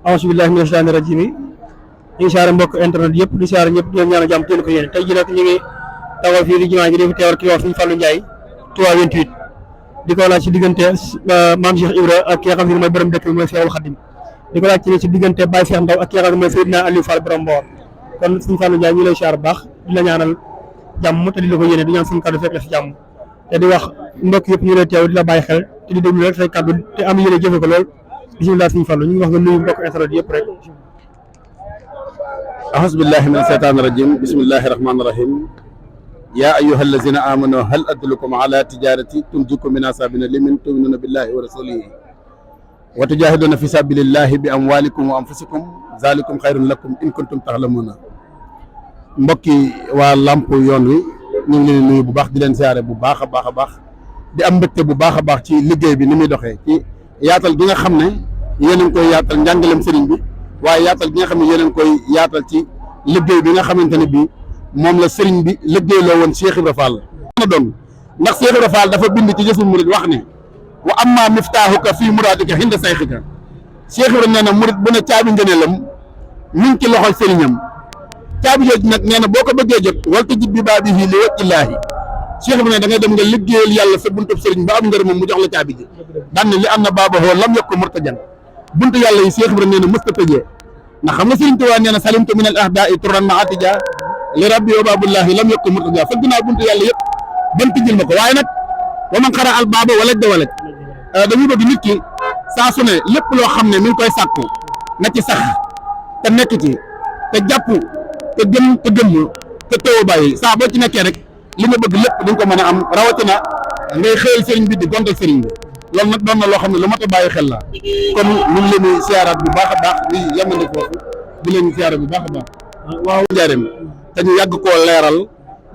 auzu billahi mina shaytaani rajiim yi ñu siyaare mbokk internet yëpp di siyaare ñëpp di leen ñaanal jàmm teen ko yéene tey ji nag ñu ngi taxaw fii di jumaa ji di fi teewal ki wax Sëriñ Fallou Ndiaye 328 di ko laaj ci diggante maam Cheikh Ibra ak ki nga xam ne mooy borom dëkk bi mooy Seexul Xadim di ko laaj ci diggante Baye Cheikh Ndaw ak ki nga xam ne mooy Seydina Aliou Fall borom Mboor kon Sëriñ Fallou Ndiaye ñu lay siyaare bu baax di la ñaanal jàmm te di la ko yéene di ñaan suñu kàddu fekk la si jàmm te di wax mbokk yëpp ñu lay teew di la bàyyi xel te di déglu rek say kàddu te am yéene jëfe ko lool bismillah Sëriñ Fallou ñu ngi wax nga nuyu mbokk internet yëpp rek. أعوذ بالله من الشيطان الرجيم بسم الله الرحمن الرحيم يا أيها الذين آمنوا هل أدلكم على تجارة تنجيكم من عذاب أليم تؤمنون بالله ورسوله وتجاهدون في سبيل الله بأموالكم وأنفسكم ذلكم خير لكم إن كنتم تعلمون mbokki waa Lamp yoon wi ñu ngi leen nuyu bu baax di leen siyaare bu baax a baax a baax di am mbégte bu baax a baax ci liggéey bi ni muy doxee ci yaatal gi nga xam ne yéen a ngi koy yaatal njàngalem sëriñ bi waaye yaatal gi nga xam ne yéen a ngi koy yaatal ci liggéey bi nga xamante ne bii moom la sëriñ bi liggéey loo woon Cheikh Ibra Fall na doon ndax Cheikh Ibra Fall dafa bind ci Jazbul Murid wax ne wa amma miftaahuka fii muraadika hinda sayxika Cheikh Ibra nee na murid bu ne caabi ngëneelam mi ngi ci loxol sëriñam caabi jooju nag nee na boo ko bëggee jot wal tajid bi baabihi li wajhillaahi Cheikh Ibra ne da ngay dem nga liggéeyal yàlla sa buntub sëriñ ba am ngërëmam mu jox la caabi ji daan ne li am na baabahoo lam yokk murtajan buntu yàlla yi Cheikh Ibra nee na mës ta tëjee ndax xam nga Sëriñ Tuubaa nee na salimtu min al ahdaai turan ma atija li rabbi wa babullahi lam yokk murtaja fëgg naa buntu yàlla yëpp dem tijjil ma ko waaye nag wa man xara al baaba walaj da walaj dañuy bëgg nit ki saa su ne lépp loo xam ne mi ngi koy sàkku na ci sax te nekk ci te jàpp te gëm te gëmm te teewu bàyyi saa boo ci nekkee rek li nga bëgg lépp di nga ko mën a am rawatina ngay xëyal sëriñ bi di gontal sëriñ bi loolu nag doon na loo xam ne lu mat a bàyyi xel la kon ñu ngi leen di siyaaraat bu baax a baax di yemandi foofu di leen siyaara bu baax a baax waaw njaareem te ñu yàgg koo leeral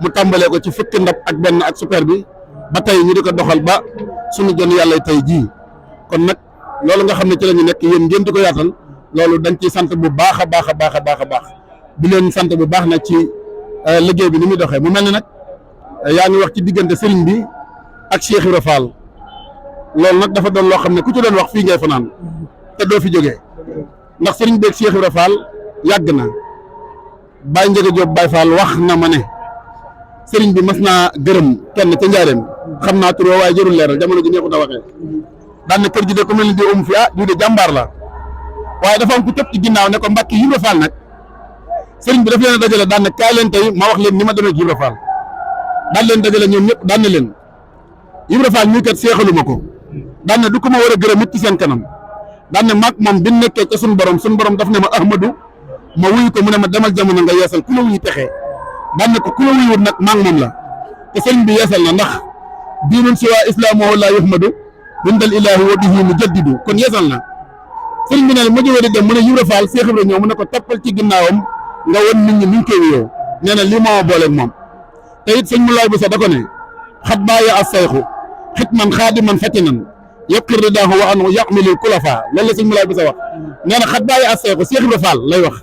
mu tàmbalee ko ci fukki ndab ak benn ak super bi ba tey ñu di ko doxal ba suñu jon yàlla tey jii kon nag loolu nga xam ne ci la ñu nekk yéen ngeen di ko yaatal loolu dañ ciy sant bu baax a baax a baax a baax a baax di leen sant bu baax nag ci liggéey bi ni muy doxee mu mel ni nag yaa ngi wax ci diggante sëriñ bi ak Cheikh Ibra Fall loolu nag dafa doon loo xam ne ku ci doon wax fii ngay fanaan te doo fi jógee ndax sëriñ beeg Cheikh Ibra Fall yàgg na Baye Ndiaga Diop Baye Fall wax na ma ne sëriñ bi mas naa gërëm kenn ca njaareem xam naa tur waaye jërul leeral jamono ji neexut a waxee daan na kër gi de ku mel ni di fi du de jàmbaar la waaye dafa am ku tëb ci ginnaaw ne ko Mbàkke Ibra Fall nag sëriñ bi daf leen a dajale daan na kaay leen tey ma wax leen ni ma demee ci Ibra Fall daan leen dajale ñoom ñëpp daan na leen Ibra Fall ñii kat seexaluma ko daan na du ko ma war a gërëm it ci seen kanam daan na maag moom bi nekkee ca suñu borom daf ne ma Ahmadou ma wuyu ko mu ne ma demal jamono nga yeesal ku la wuyu texee daan na ko ku la wuyuwut nag maag moom la te sëriñ bi yeesal na ndax diinun siwa islaamuhu laa yuhmadu bindal ilaahi wa bihi mujaddidu kon yeesal na sëriñ bi ne ma jógee di dem mu ne Ibra Fall Cheikh Ibra ñëw mu ne ko toppal ci ginnaawam nga won nit ñi ni ñu koy wuyoo nee na lii moo booleeg moom te it sëñ mu laay bu sax da ko ne xat baaya as sayxu xitman xaadiman fatinan yaqir ridaahu wa anhu yaqmilul kulafa loolu la sëñ mu laay bu sax wax nee na xat baaya as sayxu Cheikh Ibra Fall lay wax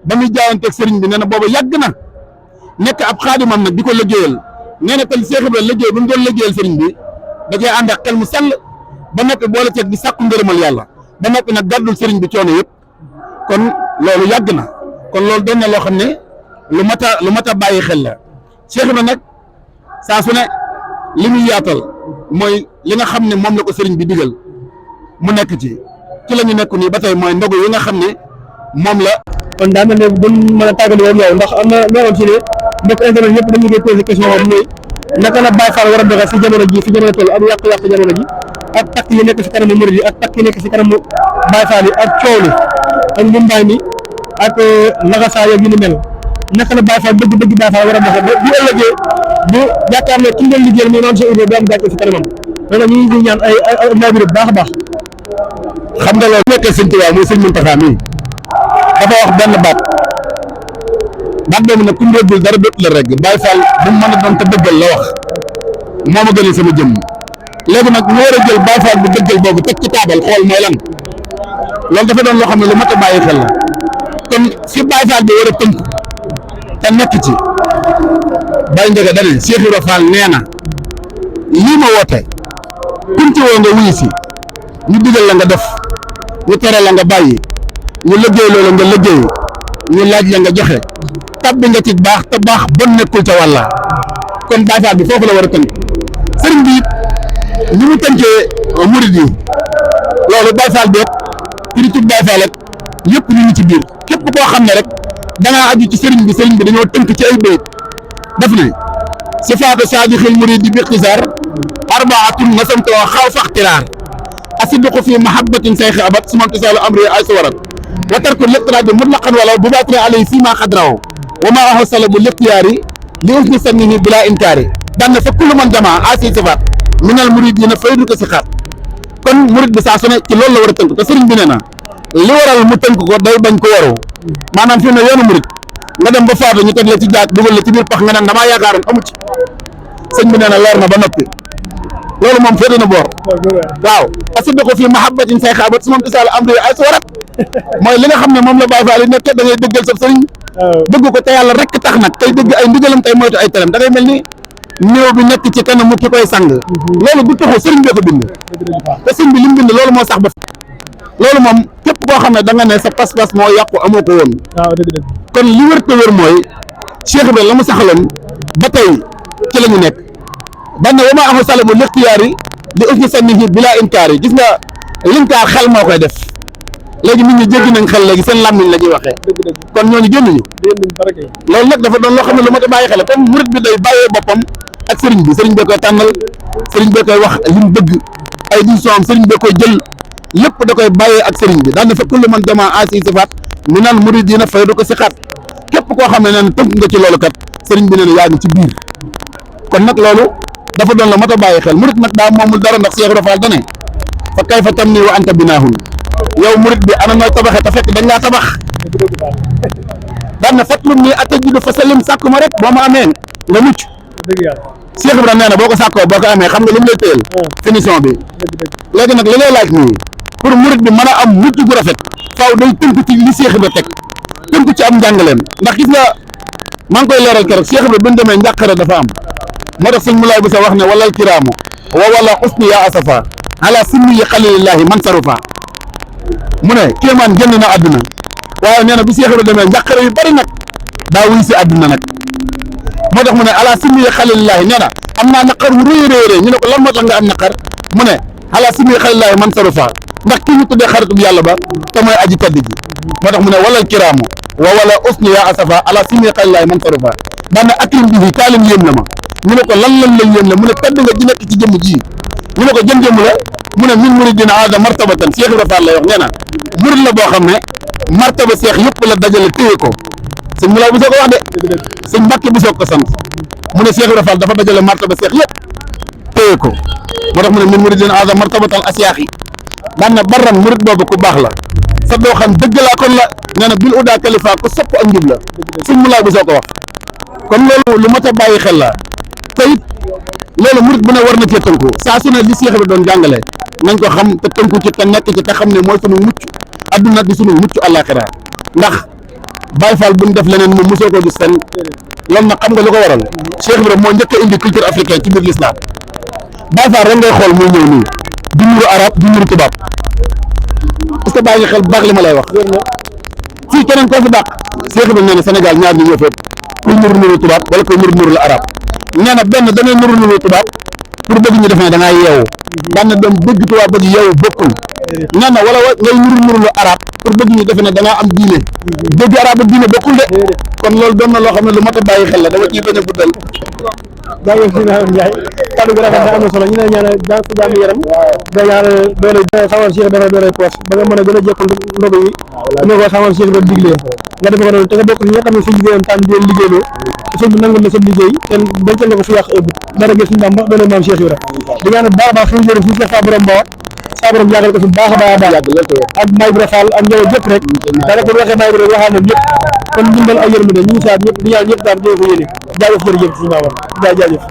ba muy jaayanteeg sëriñ bi nee na booba yàgg na nekk ab xaadimam nag di ko liggéeyal nee na tel Cheikh Ibra liggéey bi mu doon liggéeyal sëriñ bi da koy ànd ak xel mu sell ba noppi boole ceeg di sàkku ngërëmal yàlla ba noppi nag gàddul sëriñ bi coono yëpp kon loolu yàgg na kon loolu doon na loo xam ne lu mat a bàyyi xel la Cheikh Ibra nag saa su ne li muy yaatal mooy li nga xam ne moom la ko sëriñ bi digal mu nekk ci la ñu nekk nii ba tey mooy ndogu yi nga xam ne moom la. kon daa mel ne buñ mën a tàggali woon yow ndax am na ñoo xam si ne mbokk internet yëpp dañu koy posé question boobu mooy naka la Baye Fall war a doxee si jamono ji fi jamono toll ak yàq-yàq jamono ji ak takk yi nekk si kanamu murid yi ak takk yi nekk si kanamu Baay Faal yi ak coow li ak mbumbaay mi ak laxasaay ak yu ni mel naka la Baay Faal dëgg Baay Faal war a doxee ba bu ëllëgee bu jàkkaarloo ki ngeen liggéeyal muy noonu sa Ibra du am gàcce si kanamam loolu ñu ngi ñaan ay naabir bu baax a baax. xam nga loolu nekkee sëñ Tuubaa muy sëñ Muntaxa mii dafa wax benn baat boobu nag ku ñu déggul dara dootu la rek Baay Faal bu mu mën a doon te dëggal la wax moo ma gënal sama jëmm léegi nag ñu war a jël Baay Faal bu dëggal boobu teg ci taabal xool mooy lan loolu dafa doon loo xam ne lu mat a bàyyi xel la kon fi Baay Faal bi war a tënk te nekk ci Baye Ndiaga dane Cheikh Ibra Fall nee na lii ma woote kuñ ci woo nga wuyu si ñu digal la nga def ñu tere la nga bàyyi ñu liggéey loolu nga liggéey ñu laaj la nga joxe tabbi nga ci baax te baax bon nekkul ca wàlla kon Baay Faal bi foofu la war a tënk sëriñ bi ñu mu tënkee murid yi loolu Baay Faal beeg critique Baay Faal ak yëpp ñu ngi ci biir képp koo xam ne rek da ngaa aju ci sëriñ bi dañoo tënk ci ay bayit daf ne sifaatu saadixil muridi bi ixtisaar arbaatun nasamtoo xaw fa ixtiraar asidqu fi mahabbatin sayxi abad suma imtisaalu amri ay suwarat wa tarku liqtiraadi mutlaqan wala bu baatine alay fii maa xadrawo wa maa aho salabu lixtiyaari li usni sannihi bila inkaari daan na fa kullu man jamaa asi sifaat minal muridina faydu ko si xaat kon murid bi saa su ne ci loolu la war a tënk te sëriñ bi nee na li waral mu tënk ko day bañ ko waroo maanaam fi mu ne yoonu murid nga dem ba faatu ñu teg la ci jaaj dugal la ci biir pax nga naan damaa yaakaaroon amu ci sëñ bi nee na leer na ba noppi loolu moom féete na boor waaw parce que da ko fii mahabbatin say xaabat su moom tisaal amri ay suwarat mooy li nga xam ne moom la Baay Faal yi nekk da ngay dëggal sa sëriñ bëgg ko te yàlla rek tax nag tey dëgg ay ndigalam tey moytu ay teram da ngay mel ni néew bi nekk ci kanamu ki koy sang loolu du taxu sëriñ bee ko bind te sëriñ bi li mu bind loolu moo sax ba loolu moom képp koo xam ne da nga ne sa pas-pas moo yàqu amoo ko woon kon li wër te wër mooy Cheikh Ibrahima la mu saxaloon ba tey ci la ñu nekk banne wa maa amu salamu lixtiyaar yi li usni sannihi bila inkaar yi gis nga linkaar xel moo koy def léegi nit ñi jéggi nañ xel léegi seen làmmiñ la ñuy waxee kon ñooñu génnuñu loolu nag dafa doon loo xam ne lu ma ta bàyyi xel kon murit bi day bàyyee boppam ak sëriñ bi sëriñ bee koy tànnal sëriñ bee koy wax li mu bëgg ay décision am sëriñ bee koy jël lépp da koy bàyyee ak sëriñ bi daan na fa kullu man jamaa asi sifaat minal muridina faydu ko si xaat képp koo xam ne neen tënk nga ci loolu kat sëriñ bi nee na yaa ngi ci biir kon nag loolu dafa doon la mat a bàyyi xel murit nag daa moomul dara ndax Cheikh Ibra Fall dane fa kayfa tamni wa anta binaahun yow murit bi ana nooy tabaxee te fekk dañ laa tabax daan na fatlum nii atajidu fa salim sàkku ma rek boo ma amee nga mucc Cheikh Ibra nee na boo ko sàkkoo boo ko amee xam nga lu mu lay téyel finition bi léegi nag li lay laaj nii pour murit bi mën a am mucc gu rafet faaw day tënk ci li Cheikh Ibra teg tënk ci am njàngaleem ndax gis nga maa ngi koy leeral keroog Cheikh Ibra bi ñu demee njàqare dafa am moo tax sëñ Mulaay bu sa wax ne walal kiraamu wa wala usni ya asafa ala simmi yi xalilillahi man sarufa mu ne kéemaan génn na àdduna waaye nee na bi Cheikh Ibra demee njàqare yu bari nag daa wuy si àdduna nag moo tax mu ne ala simmi yi xalilillahi nee na am naa naqar wu rëy rëy ñu ne ko lan moo tax nga am naqar mu ne ala simmi yi xalilillahi man sarufa ndax kii ñu tuddee xaritub yàlla ba te mooy aji tedd ji moo tax mu ne walal kiraamu wa wala usni ya asafa ala simmi yi xalilillahi man sarufa daan na akrim bi kaalim yéem na ma ñu ne ko lan lañ la yéem la mu ne tedd nga ji nekk ci jëmm ji ñu ne ko jëm-jëmm la mu ne min muridina aada martabatan Cheikh Ibra Fall lay wax nee na murid la boo xam ne martaba Cheikh yëpp la dajale téye ko sëñ Mulaay bu soo ko wax de sëñ Mbàkke bu soo ko sant mu ne Cheikh Ibra Fall dafa dajale martaba Cheikh yëpp téye ko moo tax mu ne min muridina aada martabatan asiyaax yi daan na barran murid boobu ku baax la sa doo xam dëgg laa kon la nee na bil udaa kalifa ku sopp ak njub la sëñ Mulaay bu soo ko wax kon loolu lu mat a bàyyi xel la te it loolu murit bu ne war na cee tënku saa su ne li Cheikh Ibra doon jàngale nañ ko xam te tënku ci te nekk ci te xam ne mooy sunu mucc adduna di sunu mucc àllaaxira ndax Baay Faal bu ñu def leneen moom mosoo ko gis fenn loolu nag xam nga lu ko waral Cheikh Ibra moo njëkk a indi culture africaine ci biir l'islam Baay Faal rek ngay xool muy ñëw nii du nuru arab du nuru tubaab est-ce que bàyyi nga xel baax li ma lay wax fii keneen koo fi dàq Cheikh Ibra nee na Sénégal ñaar ñi ñoo fépp kuy nuru tubaab wala kuy nuru la arab nee na benn da ngay nuru tubaab pour bëgg ñu def ne da ngaa yeewu daan na doon bëgg tubaab bëgg yeewu bokkul nee na wala ngay nuru la arab pour bëgg ñu def ne da ngaa am diine bëgg arab ak diine bokkul de kon loolu doon na loo xam ne lu mat a bàyyi xel la dama ciy bañ a guddal jaajëf si Mouhamed Ndiaye kàddu gi rafet na am na solo ñu ne ñaanal jàmm yaram da ñaanal doole samal Cheikh dafa doole poos ba nga mën a gën a jekkul ndogu yi ne ko samal Cheikh doon diglee nga defe ko noonu te nga bokk ñi nga xam ne suñu liggéeyam tànn di leen liggéeyloo te suñ bi nangul na sa liggéey te dencal nga ko fu yàq ëpp dara gis suñu Bamba doole maam Cheikh Ibra di ñaan baax a baax suñu jëriñ suñu Cheikh sa borom baax sa borom yàggal ko fi baax a baax ak Baye Ibra Fall ak njaboot yëpp rek daanaka bu waxee Baye Ibra waxaal na ñëpp kon ndimbal ak yërmande ñu ngi saat ñëpp di ñaan ñëpp daal di ko yéene jaajëf jërëjëf suñu Bamba jaajëf